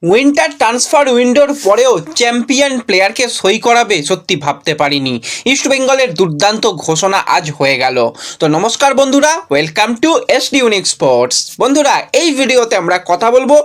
Winter transfer উইন্ডোর পরেও champion প্লেয়ারকে সই করাবে, সত্যি ভাবতে পারিনি। ইস্টবেঙ্গলের দুর্দান্ত ঘোষণা আজ হয়ে গেল। তো নমস্কার বন্ধুরা, welcome to SD unique sports. বন্ধুরা, এই ভিডিওতে আমরা কথা বলবো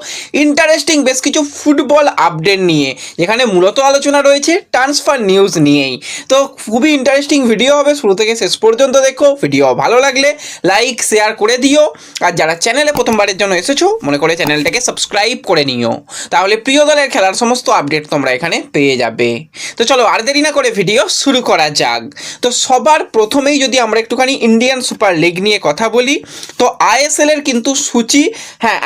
ইন্টারেস্টিং বেশ কিছু ফুটবল আপডেট নিয়ে, যেখানে মূলত আলোচনা রয়েছে ট্রান্সফার নিউজ নিয়েই। তো খুবই ইন্টারেস্টিং ভিডিও হবে, শুরু থেকে শেষ পর্যন্ত দেখো। ভিডিও ভালো লাগলে লাইক শেয়ার করে দিও, আর যারা চ্যানেলে প্রথমবারের জন্য এসেছো মনে করে চ্যানেলটাকে সাবস্ক্রাইব করে নিও, তাহলে প্রিয় দলের খেলার সমস্ত আপডেট তোমরা এখানে পেয়ে যাবে। তো চলো আর দেরি না করে ভিডিও শুরু করা যাক। তো সবার প্রথমেই যদি আমরা একটুখানি ইন্ডিয়ান সুপার লিগ নিয়ে কথা বলি, তো আইএসএল এর কিন্তু সূচি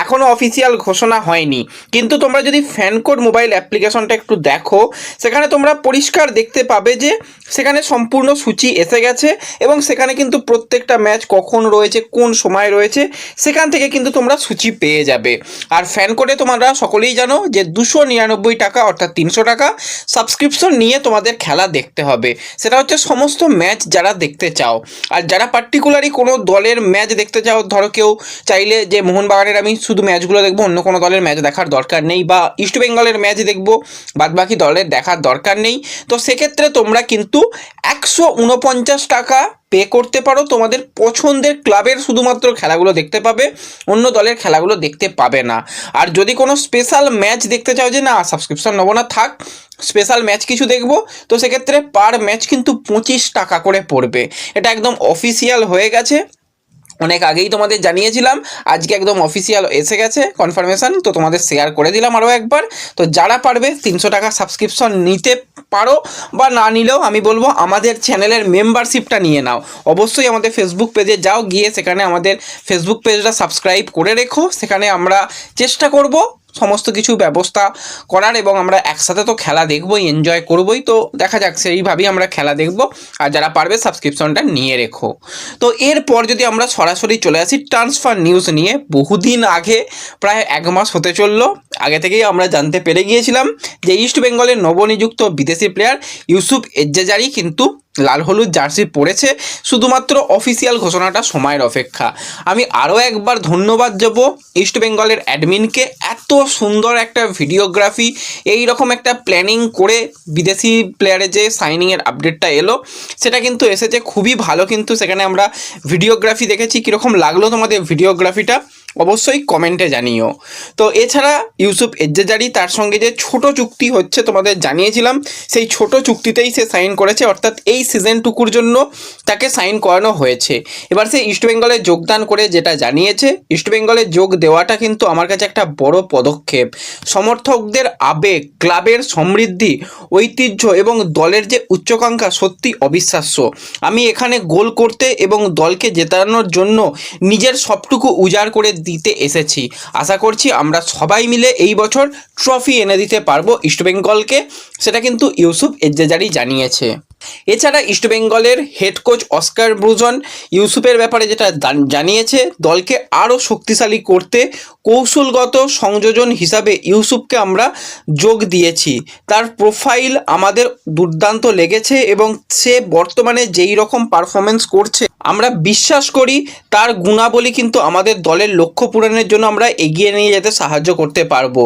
এখনও অফিসিয়াল ঘোষণা হয়নি, কিন্তু তোমরা যদি ফ্যানকোড মোবাইল অ্যাপ্লিকেশনটা একটু দেখো, সেখানে তোমরা পরিষ্কার দেখতে পাবে যে সেখানে সম্পূর্ণ সূচি এসে গেছে, এবং সেখানে কিন্তু প্রত্যেকটা ম্যাচ কখন রয়েছে, কোন সময় রয়েছে, সেখান থেকে কিন্তু তোমরা সূচি পেয়ে যাবে। আর ফ্যানকোডে তোমরা সকলেই জানো যে 299 টাকা অর্থাৎ 300 টাকা সাবস্ক্রিপশন নিয়ে তোমাদের খেলা দেখতে হবে। সেটা হচ্ছে সমস্ত ম্যাচ যারা দেখতে চাও। আর যারা পার্টিকুলারলি কোনো দলের ম্যাচ দেখতে চাও, ধরো কেউ চাইলে যে মোহনবাগানের আমি শুধু ম্যাচগুলো দেখবো, অন্য কোনো দলের ম্যাচ দেখার দরকার নেই, বা ইস্টবেঙ্গলের ম্যাচ দেখবো, বাদবাকি দলের দেখার দরকার নেই, তো সেক্ষেত্রে তোমরা কিন্তু 149 টাকা পে করতে পারো। তোমাদের পছন্দের ক্লাবের শুধুমাত্র খেলাগুলো দেখতে পাবে, অন্য দলের খেলাগুলো দেখতে পাবে না। আর যদি কোনো স্পেশাল ম্যাচ দেখতে চাও, যে না সাবস্ক্রিপশন নেবো না, থাক স্পেশাল ম্যাচ কিছু দেখবো, তো সেক্ষেত্রে পার ম্যাচ কিন্তু 25 টাকা করে পড়বে। এটা একদম অফিসিয়াল হয়ে গেছে, অনেক আগেই তোমাদের জানিয়েছিলাম, আজকে একদম অফিসিয়াল এসে গেছে কনফার্মেশন, তো তোমাদের শেয়ার করে দিলাম আরও একবার। তো যারা পারবে 300 টাকা সাবস্ক্রিপশন নিতে পারো, বা না নিলেও আমি বলবো আমাদের চ্যানেলের মেম্বারশিপটা নিয়ে নাও। অবশ্যই আমাদের ফেসবুক পেজে যাও, গিয়ে সেখানে আমাদের ফেসবুক পেজটা সাবস্ক্রাইব করে রেখো। সেখানে আমরা চেষ্টা করব সমস্ত কিছু ব্যবস্থা করার, এবং আমরা একসাথে তো খেলা দেখবই, এনজয় করবই, তো দেখা যাক সেইভাবেই আমরা খেলা দেখব। আর যারা পারবে সাবস্ক্রিপশনটা নিয়ে রেখো। তো এরপর যদি আমরা সরাসরি চলে আসি ট্রান্সফার নিউজ নিয়ে, বহুদিন আগে, প্রায় 1 মাস হতে চললো, আগে থেকেই আমরা জানতে পেরে গিয়েছিলাম যে ইস্টবেঙ্গলের নবনিযুক্ত বিদেশি প্লেয়ার ইউসুফ এজ্জেজারি কিন্তু লাল হলুদ জার্সি পরেছে। শুধুমাত্র অফিসিয়াল ঘোষণাটা সময়ের অপেক্ষা। আমি আরও একবার ধন্যবাদ দেব ইস্টবেঙ্গলের অ্যাডমিনকে, এত সুন্দর একটা ভিডিওগ্রাফি, এই রকম একটা প্ল্যানিং করে বিদেশি প্লেয়ারের যে সাইনিংয়ের আপডেটটা এলো, সেটা কিন্তু এসেছে খুবই ভালো। কিন্তু সেখানে আমরা ভিডিওগ্রাফি দেখেছি, কীরকম লাগলো তোমাদের ভিডিওগ্রাফিটা অবশ্যই কমেন্টে জানিও। তো এছাড়া ইউসুফ এজ্জেজারি, তার সঙ্গে যে ছোট চুক্তি হচ্ছে তোমাদের জানিয়েছিলাম, সেই ছোট চুক্তিতেই সে সাইন করেছে, অর্থাৎ এই সিজনটুকুর জন্য তাকে সাইন করানো হয়েছে। এবার সে ইস্টবেঙ্গলে যোগদান করে যেটা জানিয়েছে, ইস্টবেঙ্গলে যোগ দেওয়াটা কিন্তু আমার কাছে একটা বড় পদক্ষেপ। সমর্থকদের আবেগ, ক্লাবের সমৃদ্ধি, ঐতিহ্য এবং দলের যে উচ্চাকাঙ্ক্ষা সত্যি অবিশ্বাস্য। আমি এখানে গোল করতে এবং দলকে জেতানোর জন্য নিজের সবটুকু উজাড় করে দিতে এসেছি। আশা করছি আমরা সবাই মিলে এই বছর ট্রফি এনে দিতে পারবো ইস্টবেঙ্গলকে, সেটা কিন্তু ইউসুফ এজ্জেজারি জানিয়েছে। এছাড়া ইস্টবেঙ্গলের হেড কোচ অস্কার ব্রুজন ইউসুফের ব্যাপারে যেটা জানিয়েছে, দলকে আরও শক্তিশালী করতে কৌশলগত সংযোজন হিসাবে ইউসুফকে আমরা যোগ দিয়েছি। তার প্রোফাইল আমাদের দুর্দান্ত লেগেছে, এবং সে বর্তমানে যেই রকম পারফরমেন্স করছে, আমরা বিশ্বাস করি তার গুণাবলী কিন্তু আমাদের দলের লক্ষ্য পূরণের জন্য আমরা এগিয়ে নিয়ে যেতে সাহায্য করতে পারবো।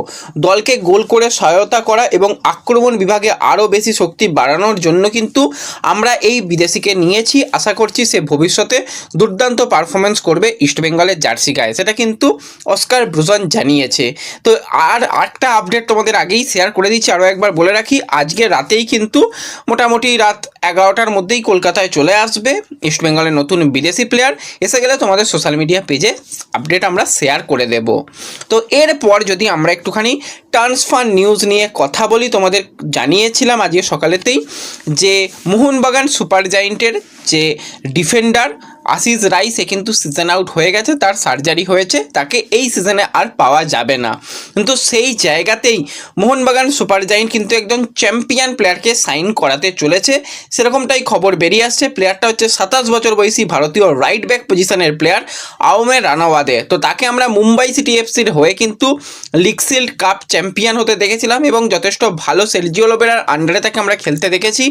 দলকে গোল করে সহায়তা করা এবং আক্রমণ বিভাগে আরও বেশি শক্তি বাড়ানোর জন্য কিন্তু আমরা এই বিদেশিকে নিয়েছি। আশা করছি সে ভবিষ্যতে দুর্দান্ত পারফরমেন্স করবে ইস্টবেঙ্গলের জার্সি গায়ে, সেটা কিন্তু অস্কার ব্রুজন জানিয়েছে। তো আর একটা আপডেট তোমাদের আগেই শেয়ার করে দিচ্ছি, আরও একবার বলে রাখি, আজকে রাতেই কিন্তু মোটামুটি রাত 11টার মধ্যেই কলকাতায় চলে আসবে ইস্টবেঙ্গলের নতুন বিদেশি প্লেয়ার। এসে গেলে তোমাদের সোশ্যাল মিডিয়া পেজে আপডেট আমরা শেয়ার করে দেব। তো এরপর যদি আমরা একটুখানি ট্রান্সফার নিউজ নিয়ে কথা বলি, তোমাদের জানিয়েছিলাম আজকে সকালেতেই যে মোহনবাগান সুপার জায়েন্টের যে ডিফেন্ডার আশিস রাই, সে কিন্তু সিজন আউট হয়ে গেছে, তার সার্জারি হয়েছে, তাকে এই সিজনে আর পাওয়া যাবে না। কিন্তু সেই জায়গাতেই মোহনবাগান সুপার জায়েন্ট কিন্তু একজন চ্যাম্পিয়ন প্লেয়ারকে সাইন করাতে চলেছে, সেরকমটাই খবর বেরিয়ে আসছে। প্লেয়ারটা হচ্ছে 27 বছর বয়সী ভারতীয় রাইট ব্যাক পজিশনের প্লেয়ার আওমে রানাওয়াদে। তো তাকে আমরা মুম্বাই সিটি এফসির হয়ে কিন্তু লিগ শিল্ড কাপ চ্যাম্পিয়ন হতে দেখেছিলাম, এবং যথেষ্ট ভালো সের্জিও লোবেরার আন্ডারে তাকে আমরা খেলতে দেখেছি।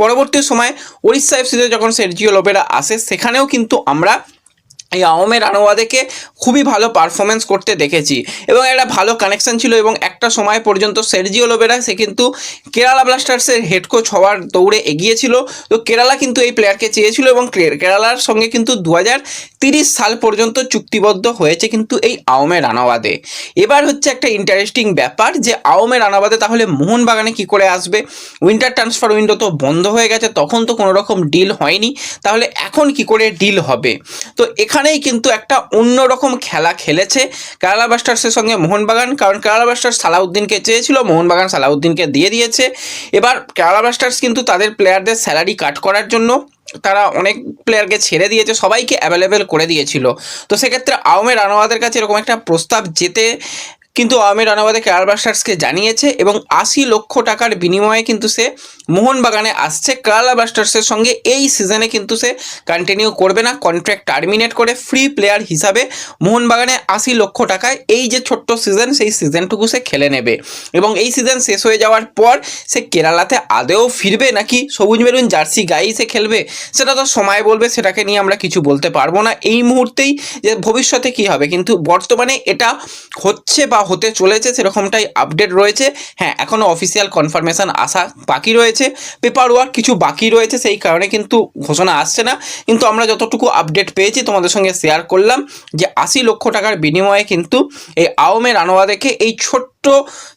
পরবর্তী সময় ওড়িশা এফসিতে যখন সের্জিও লোবেরা আসে, সেখানেও কিন্তু আমরা এই আওমে রানাওয়াতেকে খুবই ভালো পারফরমেন্স করতে দেখেছি এবং একটা ভালো কানেকশন ছিল এবং একটা সময় পর্যন্ত সের্জিও লোবেরা সে কিন্তু কেরালা ব্লাস্টার্সের হেড কোচ হওয়ার দৌড়ে এগিয়েছিল। তো কেরালা কিন্তু এই প্লেয়ারকে চেয়েছিল এবং কেরালার সঙ্গে কিন্তু 2030 সাল পর্যন্ত চুক্তিবদ্ধ হয়েছে কিন্তু এই আওমে রানাওয়াতে। এবার হচ্ছে একটা ইন্টারেস্টিং ব্যাপার যে আওমে রানাওয়াতে তাহলে মোহনবাগানে কি করে আসবে। উইন্টার ট্রান্সফার উইন্ডো তো বন্ধ হয়ে গেছে, তখন তো কোনো রকম ডিল হয়নি, তাহলে এখন কি করে ডিল হবে। তো এখানেই কিন্তু একটা অন্যরকম খেলা খেলেছে কেরালা ব্লাস্টার্সের সঙ্গে মোহনবাগান, কারণ কেরালা ব্লাস্টার্স সালাউদ্দিনকে চেয়েছিল, মোহনবাগান সালাউদ্দিনকে দিয়ে দিয়েছে। এবার কেরালা ব্লাস্টার্স কিন্তু তাদের প্লেয়ারদের স্যালারি কাট করার জন্য তারা অনেক প্লেয়ারকে ছেড়ে দিয়েছে, সবাইকে অ্যাভেলেবেল করে দিয়েছিল। তো সেক্ষেত্রে আওমে রানাওয়াতের কাছে এরকম একটা প্রস্তাব যেতে কিন্তু আওমে রানাওয়াতে কেরালা ব্লাস্টার্সকে জানিয়েছে এবং 80 লক্ষ টাকার বিনিময়ে কিন্তু সে মোহনবাগানে আসছে। কেরালা ব্লাস্টার্সের সঙ্গে এই সিজনে কিন্তু সে কন্টিনিউ করবে না, কন্ট্রাক্ট টার্মিনেট করে ফ্রি প্লেয়ার হিসাবে মোহনবাগানে 80 লক্ষ টাকায় এই যে ছোট্ট সিজন সেই সিজনটুকু সে খেলে নেবে এবং এই সিজন শেষ হয়ে যাওয়ার পর সে কেরালাতে আদেও ফিরবে নাকি সবুজ মেরুন জার্সি গায়েই সে খেলবে সেটা তো সময় বলবে, সেটাকে নিয়ে আমরা কিছু বলতে পারবো না এই মুহূর্তেই যে ভবিষ্যতে কী হবে। কিন্তু বর্তমানে এটা হচ্ছে বা হতে চলেছে সেরকমটাই আপডেট রয়েছে। হ্যাঁ, এখনও অফিসিয়াল কনফার্মেশন আসা বাকি রয়েছে, পেপার ওয়ার্ক কিছু বাকি রয়েছে, সেই কারণে কিন্তু ঘোষণা আসছে না। কিন্তু আমরা যতটুকু আপডেট পেয়েছি তোমাদের সঙ্গে শেয়ার করলাম যে 80 লক্ষ টাকার বিনিময়ে কিন্তু এই আওমে রানাওয়াতেকে এই ছোট্ট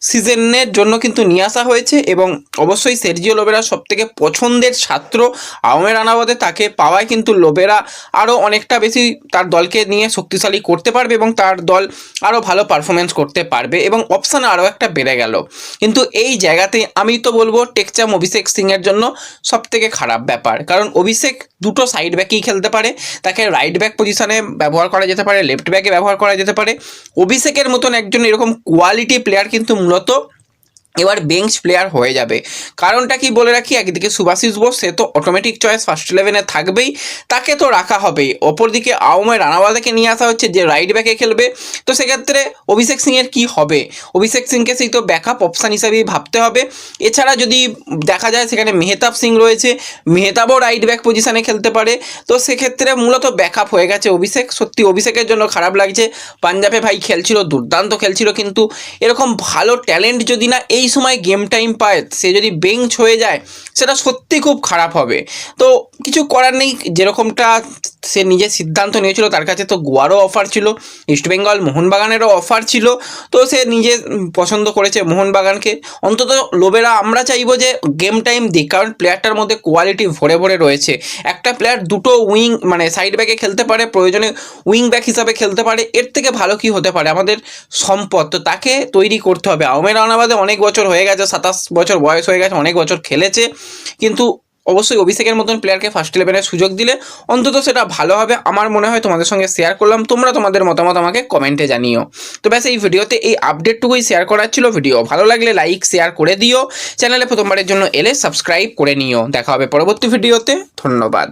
সিজনের জন্য কিন্তু নিয়ে আসা হয়েছে এবং অবশ্যই সের্জিও লোবেরা সবথেকে পছন্দের ছাত্র আওমে রানাওয়াতে, তাকে পাওয়ায় কিন্তু লোবেরা আরও অনেকটা বেশি তার দলকে নিয়ে শক্তিশালী করতে পারবে এবং তার দল আরও ভালো পারফরমেন্স করতে পারবে এবং অপশান আরও একটা বেড়ে গেল। কিন্তু এই জায়গাতে আমি তো বলবো টেকচাম অভিষেক সিংয়ের জন্য সবথেকে খারাপ ব্যাপার, কারণ অভিষেক দুটো সাইড ব্যাকেই খেলতে পারে, তাকে রাইট ব্যাক পজিশনে ব্যবহার করা যেতে পারে, লেফট ব্যাকে ব্যবহার করা যেতে পারে। অভিষেকের মতন একজন এরকম কোয়ালিটি প্লেয়ার কিন্তু মূলত এবার বেঞ্চ প্লেয়ার হয়ে যাবে। কারণটা কি বলে রাখি, একদিকে সুভাশিস বোস সে তো অটোমেটিক চয়েস ফার্স্ট 11-এ থাকবেই, তাকে তো রাখা হবেই। অপরদিকে আওমে রানাওয়াতেকে নিয়ে আসা হচ্ছে যে রাইট ব্যাকে খেলবে, তো সেক্ষেত্রে অভিষেক সিংয়ের কি হবে। অভিষেক সিংকে সেই তো ব্যাকআপ অপশান হিসাবেই ভাবতে হবে। এছাড়া যদি দেখা যায় সেখানে মেহতাব সিং রয়েছে, মেহতাবও রাইট ব্যাক পজিশানে খেলতে পারে, তো সেক্ষেত্রে মূলত ব্যাকআপ হয়ে গেছে অভিষেক। সত্যি অভিষেকের জন্য খারাপ লাগছে। পাঞ্জাবে ভাই খেলছিল, দুর্দান্ত খেলছিল, কিন্তু এরকম ভালো ট্যালেন্ট যদি না এই সময় গেম টাইম পায়, সে যদি বেঞ্চ হয়ে যায় সেটা সত্যি খুব খারাপ হবে। তো কিছু করার নেই, যেরকমটা সে নিজের সিদ্ধান্ত নিয়েছিল, তার কাছে তো গোয়ারও অফার ছিল, ইস্টবেঙ্গল মোহনবাগানেরও অফার ছিল, তো সে নিজে পছন্দ করেছে মোহনবাগানকে। অন্তত লোবেরা আমরা চাইবো যে গেম টাইম দিক, কারণ প্লেয়ারটার মধ্যে কোয়ালিটি ভরে ভরে রয়েছে। একটা প্লেয়ার দুটো উইং মানে সাইড ব্যাকে খেলতে পারে, প্রয়োজনে উইং ব্যাক হিসাবে খেলতে পারে, এর থেকে ভালো কি হতে পারে আমাদের সম্পদ। তো তাকে তৈরি করতে হবে। আওমে রানাওয়াতে অনেক বছর হয়ে গেছে, 27 বছর বয়স হয়ে গেছে, অনেক বছর খেলেছে, কিন্তু অবশ্যই অভিষেকের মতন প্লেয়ারকে ফার্স্ট 11-এর সুযোগ দিলে অন্তত সেটা ভালো হবে আমার মনে হয়। তোমাদের সঙ্গে শেয়ার করলাম, তোমরা তোমাদের মতামত আমাকে কমেন্টে জানিও। তো ব্যাস এই ভিডিওতে এই আপডেটটুকুই শেয়ার করার ছিল। ভিডিও ভালো লাগলে লাইক শেয়ার করে দিও, চ্যানেলে প্রথমবারের জন্য এলে সাবস্ক্রাইব করে নিও। দেখা হবে পরবর্তী ভিডিওতে, ধন্যবাদ।